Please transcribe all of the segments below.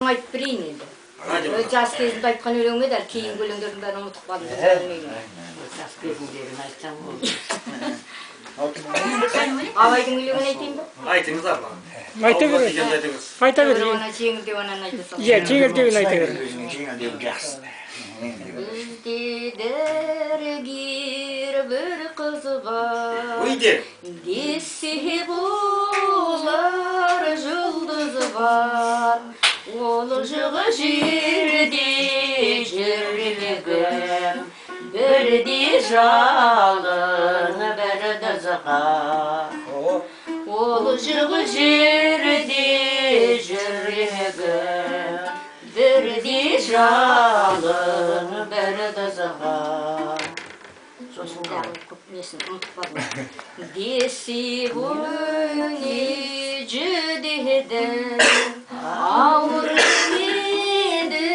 айтып берейін енді. Жас кезінде айтқан өлеңге де кейінгі өлеңдердің бәрін ұмытып қалдым. Жас кезіндегіні айтсам болды. Абайдың өлеңін айтайын ба? Айтыңыз абла. Айта беріңіз. Айта беріңіз. Ана жеңілдеу ананы айта салайын. Иә, жеңілдеуін айта беріңіз. Жеңілдеу жақсы. Бізде дәрігер бір қыз бар. Өйде. Десе болар жұлдыз бар. Ол жығы жерде жүрегім, бірде жалын, бірді зығар. Ол жығы жерде жүрегім, бірде жалын, бірді зығар. Сосын дағы көп несін ұмытып бардым. Десе өне жүдеді, ауырмеді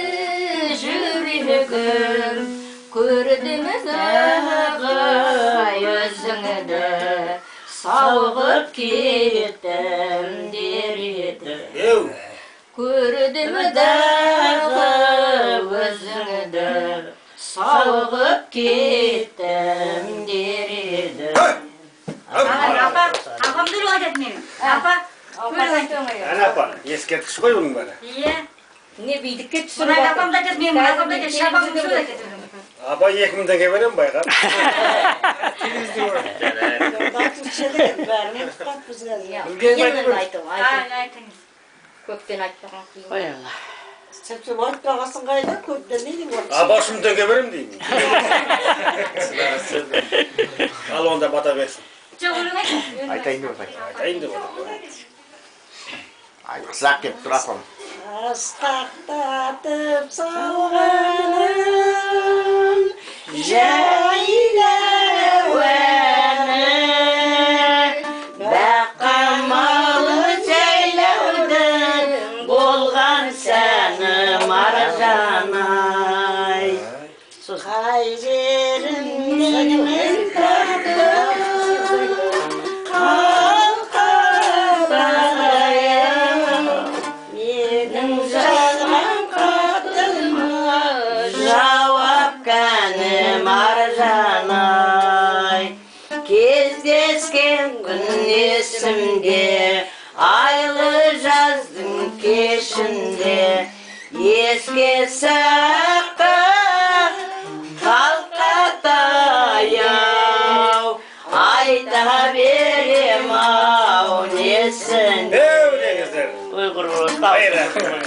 жүрегім, көрдім дағы өзіңді, сауығып кеттім дер еді. Көрдім дағы өзіңді, сауығып кеттім дер еді. Апа, апам дұру айтады менің. Апа, Әне апа, ескерткіш қой бұның бәрі. Иә. Не бейдікке түсіріп Бұнай апам да айтады, менің апам да айтады, шапағым сөз айтады. Апа 2000 теңге берем байға. Айтыңыз. Көптен айтпаған қиын. Ой Алла. Сәпсем айтпағасын қайда, көптен не деймін? Апа 3000 теңге берем деймін. Ал онда бата берсін. Жоқ, өлең айтыңыз. Айтайын деп отыр. Айтайын деп отыр. Айтқызақ кеп тұр апам. Астақтатып салғаным, жайлау әні, баққамалы жайлаудың болған сәні маржан-ай. Қай жерімнен тартып, кездескен күн есімде, айлы жаздың кешінде, еске сақта қалқатаяу, айта берем ау несін. Өлеңіздер. Ой құрбы,